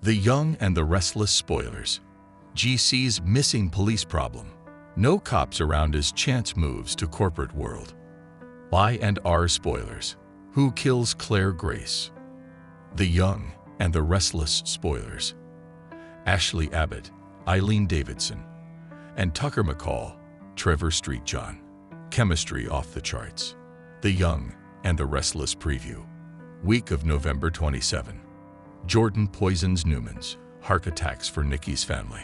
The Young and the Restless spoilers. GC's missing police problem. No cops around as Chance moves to corporate world. Y&R spoilers. Who kills Claire Grace? The Young and the Restless spoilers. Ashley Abbott, Eileen Davidson, and Tucker McCall, Trevor Street John. Chemistry off the charts. The Young and the Restless preview. Week of November 27. Jordan poisons Newman's. Heart attacks for Nikki's family.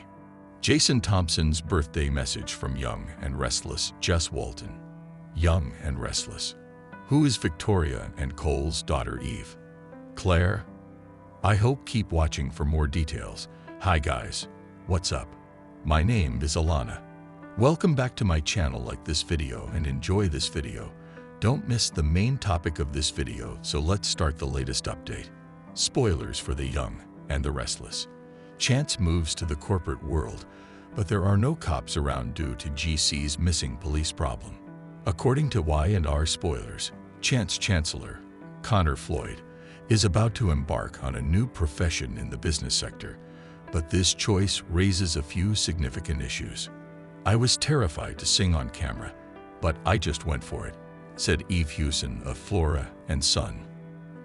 Jason Thompson's birthday message from Young and Restless. Jess Walton. Young and Restless. Who is Victoria and Cole's daughter Eve? Claire? I hope keep watching for more details. Hi guys, what's up? My name is Alana. Welcome back to my channel. Like this video and enjoy this video. Don't miss the main topic of this video, so let's start the latest update. Spoilers for The Young and the Restless. Chance moves to the corporate world, but there are no cops around due to GC's missing police problem. According to Y&R spoilers, Chance Chancellor, Connor Floyd, is about to embark on a new profession in the business sector, but this choice raises a few significant issues. I was terrified to sing on camera, but I just went for it, said Eve Hewson of Flora and Son.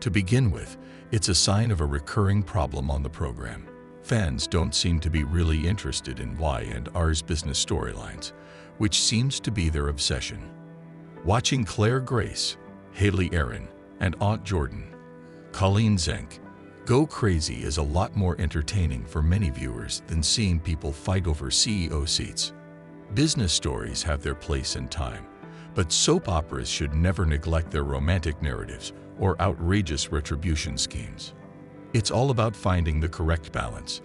To begin with, it's a sign of a recurring problem on the program. Fans don't seem to be really interested in Y&R's business storylines, which seems to be their obsession. Watching Claire Grace, Haley Aaron, and Aunt Jordan, Colleen Zenk, go crazy is a lot more entertaining for many viewers than seeing people fight over CEO seats. Business stories have their place and time, but soap operas should never neglect their romantic narratives or outrageous retribution schemes. It's all about finding the correct balance.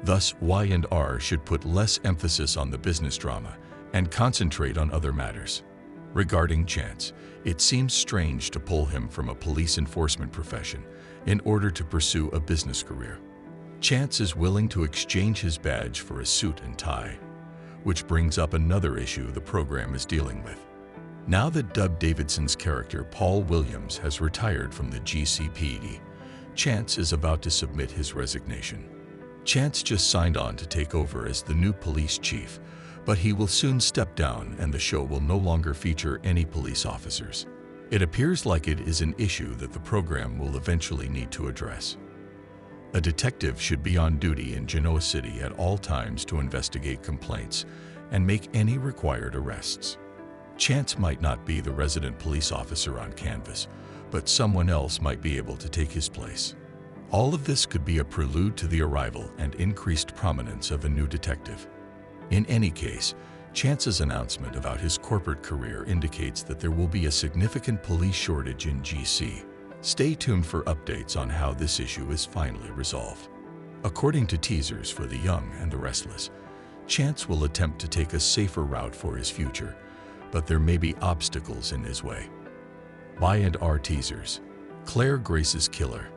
Thus, Y&R should put less emphasis on the business drama and concentrate on other matters. Regarding Chance, it seems strange to pull him from a police enforcement profession in order to pursue a business career. Chance is willing to exchange his badge for a suit and tie, which brings up another issue the program is dealing with. Now that Doug Davidson's character Paul Williams has retired from the GCPD, Chance is about to submit his resignation. Chance just signed on to take over as the new police chief, but he will soon step down and the show will no longer feature any police officers. It appears like it is an issue that the program will eventually need to address. A detective should be on duty in Genoa City at all times to investigate complaints and make any required arrests. Chance might not be the resident police officer on canvas, but someone else might be able to take his place. All of this could be a prelude to the arrival and increased prominence of a new detective. In any case, Chance's announcement about his corporate career indicates that there will be a significant police shortage in GC. Stay tuned for updates on how this issue is finally resolved. According to teasers for The Young and the Restless, Chance will attempt to take a safer route for his future, but there may be obstacles in his way. Y&R teasers. Claire Grace's killer.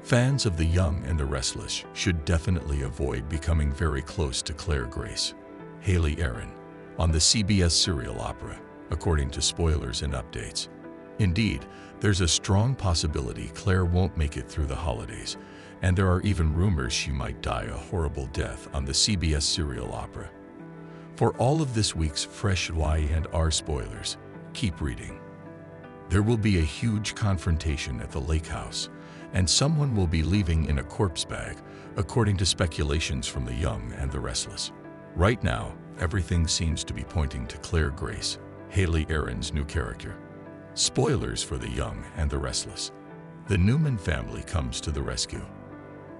Fans of The Young and the Restless should definitely avoid becoming very close to Claire Grace, Haley Aaron, on the CBS serial opera, according to spoilers and updates. Indeed, there's a strong possibility Claire won't make it through the holidays, and there are even rumors she might die a horrible death on the CBS serial opera. For all of this week's fresh Y&R spoilers, keep reading. There will be a huge confrontation at the lake house, and someone will be leaving in a corpse bag, according to speculations from The Young and the Restless. Right now, everything seems to be pointing to Claire Grace, Haley Aaron's new character. Spoilers for The Young and the Restless. The Newman family comes to the rescue.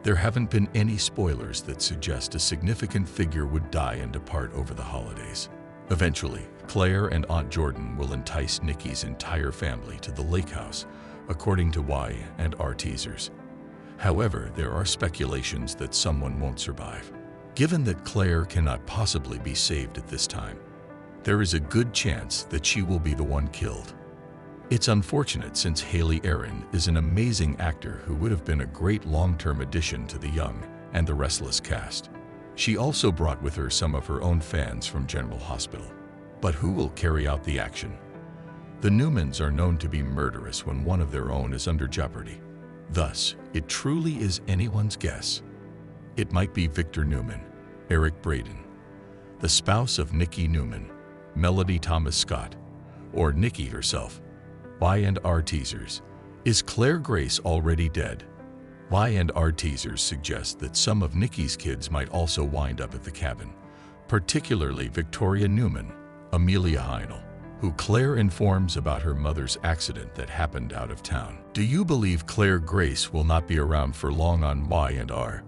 There haven't been any spoilers that suggest a significant figure would die and depart over the holidays. Eventually, Claire and Aunt Jordan will entice Nikki's entire family to the lake house, according to Y&R teasers. However, there are speculations that someone won't survive. Given that Claire cannot possibly be saved at this time, there is a good chance that she will be the one killed. It's unfortunate since Haley Aaron is an amazing actor who would have been a great long-term addition to The Young and the Restless cast. She also brought with her some of her own fans from General Hospital. But who will carry out the action? The Newmans are known to be murderous when one of their own is under jeopardy. Thus, it truly is anyone's guess. It might be Victor Newman, Eric Braden, the spouse of Nikki Newman, Melody Thomas Scott, or Nikki herself. Y&R teasers. Is Claire Grace already dead? Y&R teasers suggest that some of Nikki's kids might also wind up at the cabin, particularly Victoria Newman, Amelia Heinel, who Claire informs about her mother's accident that happened out of town. Do you believe Claire Grace will not be around for long on Y&R?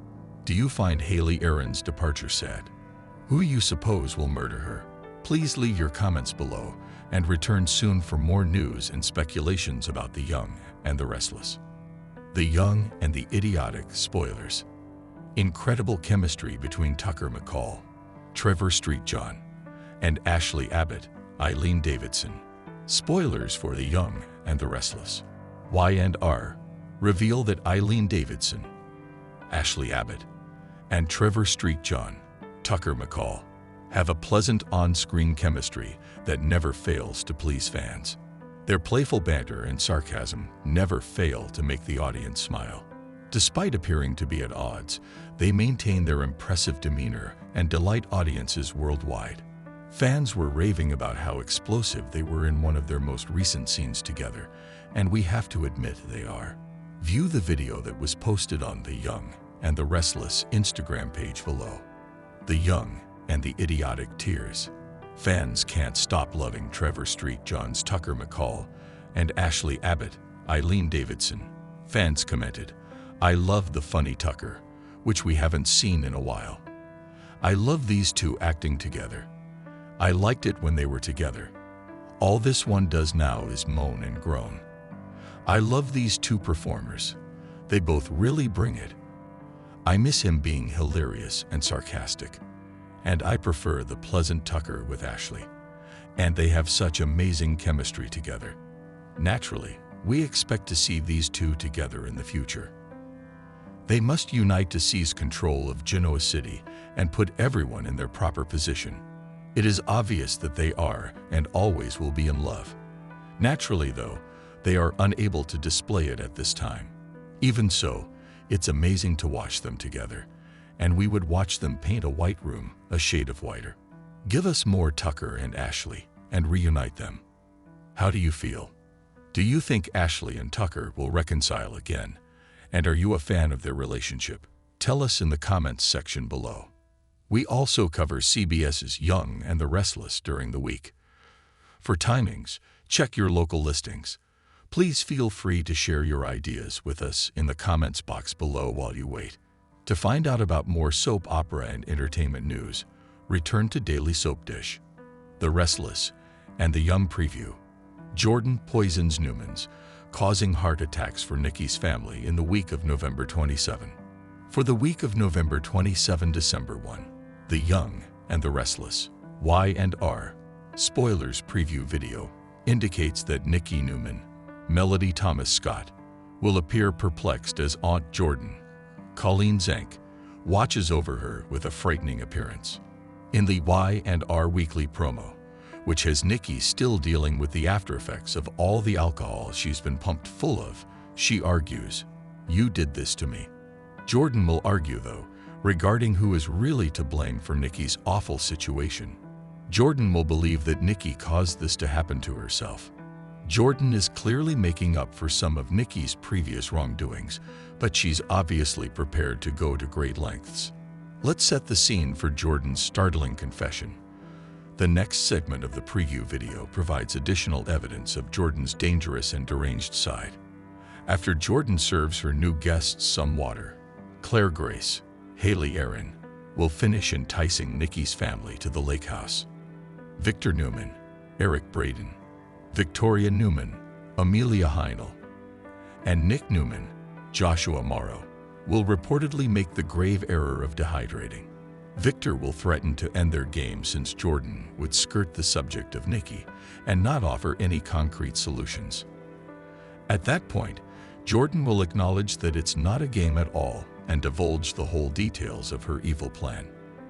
Do you find Haley Aaron's departure sad? Who you suppose will murder her? Please leave your comments below and return soon for more news and speculations about The Young and the Restless. The Young and the Idiotic spoilers. Incredible chemistry between Tucker McCall, Trevor Streetjohn, and Ashley Abbott, Eileen Davidson. Spoilers for The Young and the Restless. Y&R reveal that Eileen Davidson, Ashley Abbott, and Trevor Streetjohn, Tucker McCall, have a pleasant on-screen chemistry that never fails to please fans. Their playful banter and sarcasm never fail to make the audience smile. Despite appearing to be at odds, they maintain their impressive demeanor and delight audiences worldwide. Fans were raving about how explosive they were in one of their most recent scenes together, and we have to admit they are. View the video that was posted on The Young and the Restless Instagram page below. The Young and the Idiotic tears. Fans can't stop loving Trevor Streetjohn's Tucker McCall and Ashley Abbott, Eileen Davidson. Fans commented, "I love the funny Tucker, which we haven't seen in a while. I love these two acting together. I liked it when they were together. All this one does now is moan and groan. I love these two performers. They both really bring it. I miss him being hilarious and sarcastic. And I prefer the pleasant Tucker with Ashley. And they have such amazing chemistry together. Naturally, we expect to see these two together in the future. They must unite to seize control of Genoa City and put everyone in their proper position. It is obvious that they are and always will be in love. Naturally, though, they are unable to display it at this time. Even so, it's amazing to watch them together, and we would watch them paint a white room a shade of whiter. Give us more Tucker and Ashley and reunite them. How do you feel? Do you think Ashley and Tucker will reconcile again? And are you a fan of their relationship? Tell us in the comments section below. We also cover CBS's Young and the Restless during the week. For timings, check your local listings. Please feel free to share your ideas with us in the comments box below while you wait. To find out about more soap opera and entertainment news, return to Daily Soap Dish. The Restless and the Young preview. Jordan poisons Newmans, causing heart attacks for Nikki's family in the week of November 27. For the week of November 27 December 1, The Young and the Restless, Y&R, spoilers preview video, indicates that Nikki Newman, Melody Thomas Scott, will appear perplexed as Aunt Jordan, Colleen Zank, watches over her with a frightening appearance. In the Y&R weekly promo, which has Nikki still dealing with the aftereffects of all the alcohol she's been pumped full of, she argues, "You did this to me." Jordan will argue, though, regarding who is really to blame for Nikki's awful situation. Jordan will believe that Nikki caused this to happen to herself. Jordan is clearly making up for some of Nikki's previous wrongdoings, but she's obviously prepared to go to great lengths. Let's set the scene for Jordan's startling confession. The next segment of the preview video provides additional evidence of Jordan's dangerous and deranged side. After Jordan serves her new guests some water, Claire Grace, Haley Aaron, will finish enticing Nikki's family to the lake house. Victor Newman, Eric Braden, Victoria Newman, Amelia Heinel, and Nick Newman, Joshua Morrow, will reportedly make the grave error of dehydrating. Victor will threaten to end their game since Jordan would skirt the subject of Nikki and not offer any concrete solutions. At that point, Jordan will acknowledge that it's not a game at all and divulge the whole details of her evil plan.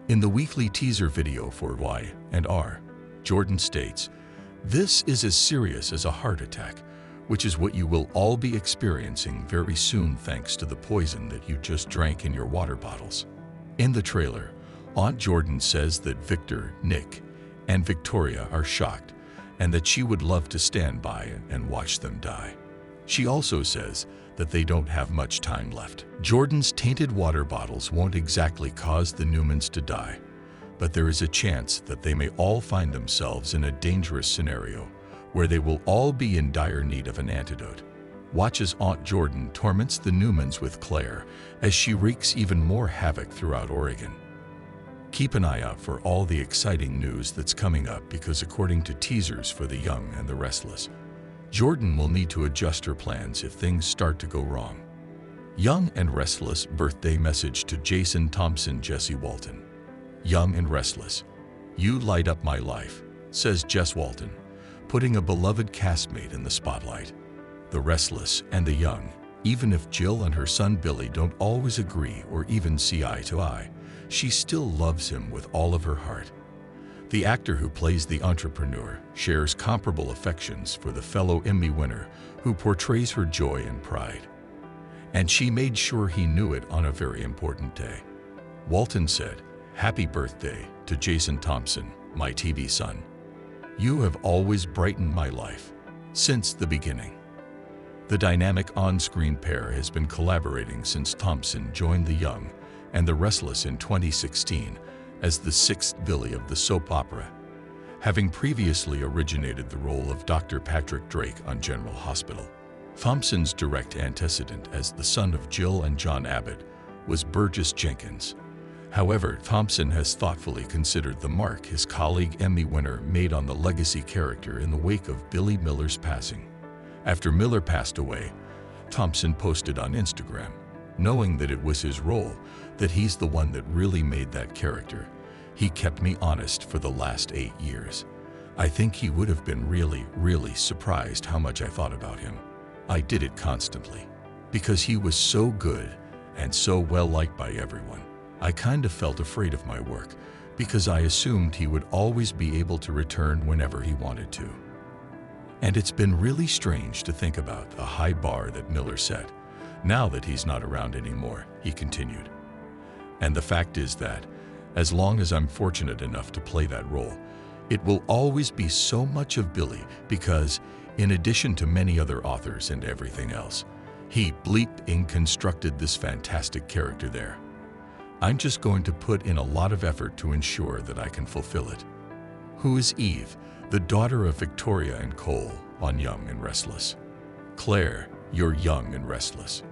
In the weekly teaser video for Y&R, Jordan states, "This is as serious as a heart attack, which is what you will all be experiencing very soon thanks to the poison that you just drank in your water bottles." In the trailer, Aunt Jordan says that Victor, Nick, and Victoria are shocked and that she would love to stand by and watch them die. She also says that they don't have much time left. Jordan's tainted water bottles won't exactly cause the Newmans to die, but there is a chance that they may all find themselves in a dangerous scenario where they will all be in dire need of an antidote. Watch as Aunt Jordan torments the Newmans with Claire as she wreaks even more havoc throughout Oregon. Keep an eye out for all the exciting news that's coming up because according to teasers for The Young and the Restless, Jordan will need to adjust her plans if things start to go wrong. Young and Restless birthday message to Jason Thompson, Jesse Walton. Young and Restless. You light up my life, says Jess Walton, putting a beloved castmate in the spotlight. The Restless and the Young, even if Jill and her son Billy don't always agree or even see eye to eye, she still loves him with all of her heart. The actor who plays the entrepreneur shares comparable affections for the fellow Emmy winner who portrays her joy and pride. And she made sure he knew it on a very important day. Walton said, "Happy birthday to Jason Thompson, my TV son. You have always brightened my life since the beginning." The dynamic on-screen pair has been collaborating since Thompson joined The Young and the Restless in 2016 as the sixth Billy of the soap opera, having previously originated the role of Dr. Patrick Drake on General Hospital. Thompson's direct antecedent as the son of Jill and John Abbott was Burgess Jenkins. However, Thompson has thoughtfully considered the mark his colleague Emmy winner made on the legacy character in the wake of Billy Miller's passing. After Miller passed away, Thompson posted on Instagram, knowing that it was his role, that he's the one that really made that character. He kept me honest for the last 8 years. I think he would have been really surprised how much I thought about him. I did it constantly. Because he was so good and so well liked by everyone. I kind of felt afraid of my work because I assumed he would always be able to return whenever he wanted to. And it's been really strange to think about a high bar that Miller set, now that he's not around anymore, he continued. And the fact is that, as long as I'm fortunate enough to play that role, it will always be so much of Billy because, in addition to many other authors and everything else, he constructed this fantastic character there. I'm just going to put in a lot of effort to ensure that I can fulfill it. Who is Eve, the daughter of Victoria and Cole, on Young and Restless? Claire, you're young and restless.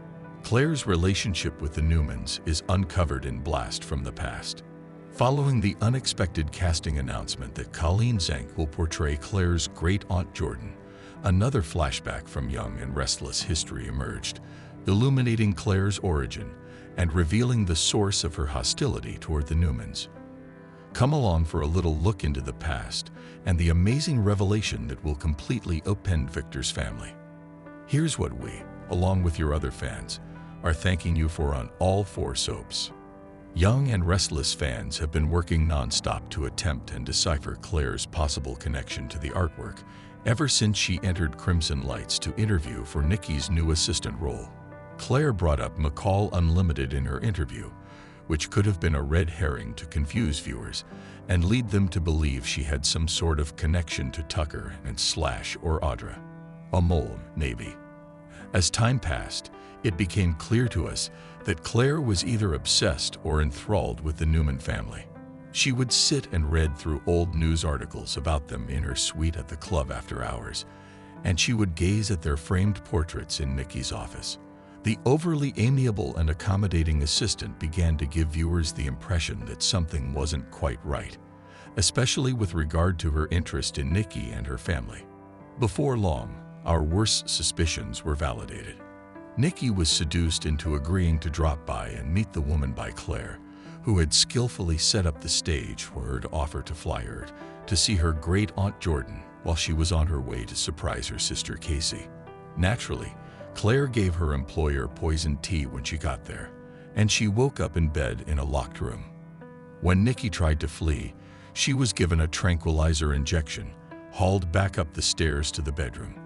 Claire's relationship with the Newmans is uncovered in Blast from the Past. Following the unexpected casting announcement that Colleen Zank will portray Claire's great Aunt Jordan, another flashback from Young and Restless history emerged, illuminating Claire's origin and revealing the source of her hostility toward the Newmans. Come along for a little look into the past and the amazing revelation that will completely upend Victor's family. Here's what we, along with your other fans, are thanking you for on all 4 soaps. Young and Restless fans have been working non-stop to attempt and decipher Claire's possible connection to the artwork ever since she entered Crimson Lights to interview for Nikki's new assistant role. Claire brought up McCall Unlimited in her interview, which could have been a red herring to confuse viewers and lead them to believe she had some sort of connection to Tucker and Slash or Audra. A mole, maybe. As time passed, it became clear to us that Claire was either obsessed or enthralled with the Newman family. She would sit and read through old news articles about them in her suite at the club after hours, and she would gaze at their framed portraits in Nikki's office. The overly amiable and accommodating assistant began to give viewers the impression that something wasn't quite right, especially with regard to her interest in Nikki and her family. Before long, our worst suspicions were validated. Nikki was seduced into agreeing to drop by and meet the woman by Claire, who had skillfully set up the stage for her to offer to fly her to see her great Aunt Jordan while she was on her way to surprise her sister Casey. Naturally, Claire gave her employer poisoned tea when she got there, and she woke up in bed in a locked room. When Nikki tried to flee, she was given a tranquilizer injection, hauled back up the stairs to the bedroom,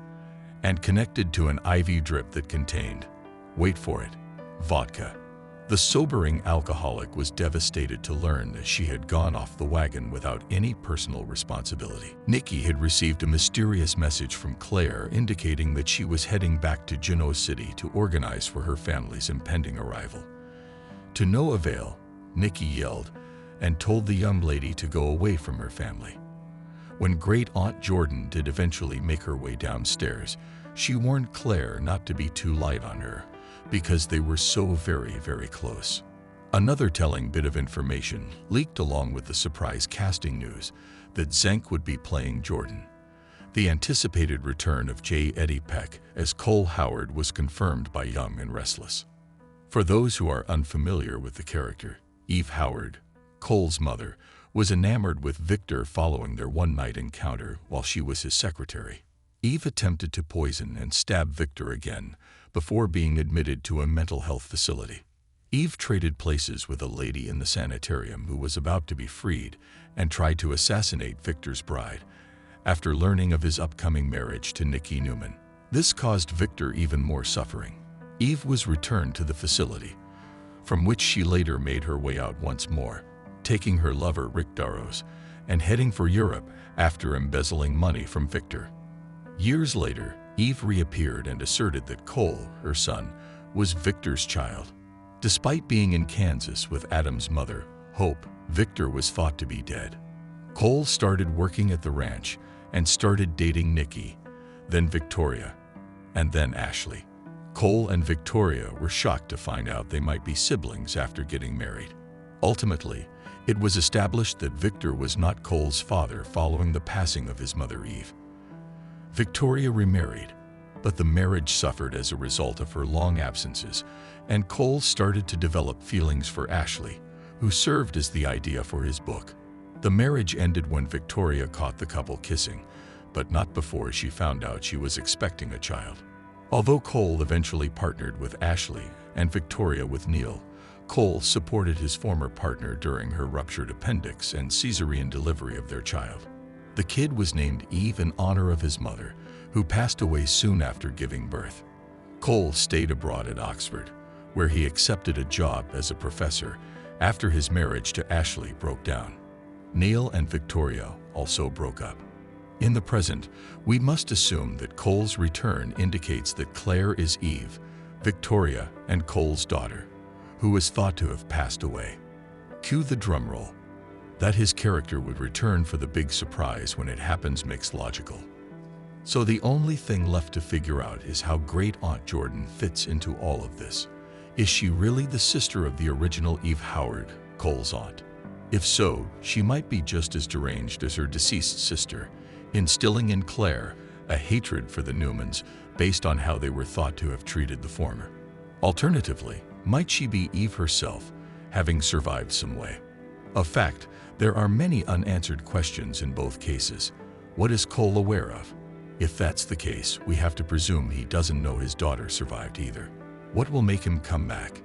and connected to an IV drip that contained, wait for it, vodka. The sobering alcoholic was devastated to learn that she had gone off the wagon without any personal responsibility. Nikki had received a mysterious message from Claire indicating that she was heading back to Juneau City to organize for her family's impending arrival. To no avail, Nikki yelled and told the young lady to go away from her family. When Great Aunt Jordan did eventually make her way downstairs, she warned Claire not to be too light on her, because they were so very, very close. Another telling bit of information leaked along with the surprise casting news that Zenk would be playing Jordan. The anticipated return of J. Eddie Peck as Cole Howard was confirmed by Young and Restless. For those who are unfamiliar with the character, Eve Howard, Cole's mother, was enamored with Victor following their one-night encounter while she was his secretary. Eve attempted to poison and stab Victor again before being admitted to a mental health facility. Eve traded places with a lady in the sanitarium who was about to be freed and tried to assassinate Victor's bride after learning of his upcoming marriage to Nikki Newman. This caused Victor even more suffering. Eve was returned to the facility, from which she later made her way out once more, taking her lover Rick Darrows and heading for Europe after embezzling money from Victor. Years later, Eve reappeared and asserted that Cole, her son, was Victor's child. Despite being in Kansas with Adam's mother, Hope, Victor was thought to be dead. Cole started working at the ranch and started dating Nikki, then Victoria, and then Ashley. Cole and Victoria were shocked to find out they might be siblings after getting married. Ultimately, it was established that Victor was not Cole's father following the passing of his mother Eve. Victoria remarried, but the marriage suffered as a result of her long absences, and Cole started to develop feelings for Ashley, who served as the idea for his book. The marriage ended when Victoria caught the couple kissing, but not before she found out she was expecting a child. Although Cole eventually partnered with Ashley and Victoria with Neil, Cole supported his former partner during her ruptured appendix and cesarean delivery of their child. The kid was named Eve in honor of his mother, who passed away soon after giving birth. Cole stayed abroad at Oxford, where he accepted a job as a professor after his marriage to Ashley broke down. Neil and Victoria also broke up. In the present, we must assume that Cole's return indicates that Claire is Eve, Victoria, and Cole's daughter, who is thought to have passed away. Cue the drumroll. That his character would return for the big surprise when it happens makes logical. So the only thing left to figure out is how Great Aunt Jordan fits into all of this. Is she really the sister of the original Eve Howard, Cole's aunt? If so, she might be just as deranged as her deceased sister, instilling in Claire a hatred for the Newmans based on how they were thought to have treated the former. Alternatively, might she be Eve herself, having survived some way? In fact, there are many unanswered questions in both cases. What is Cole aware of? If that's the case, we have to presume he doesn't know his daughter survived either. What will make him come back?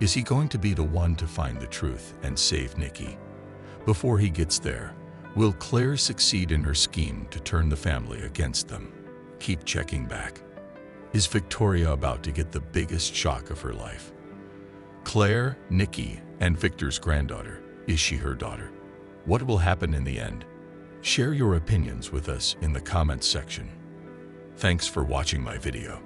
Is he going to be the one to find the truth and save Nikki? Before he gets there, will Claire succeed in her scheme to turn the family against them? Keep checking back. Is Victoria about to get the biggest shock of her life? Claire, Nikki, and Victor's granddaughter. Is she her daughter? What will happen in the end? Share your opinions with us in the comments section. Thanks for watching my video.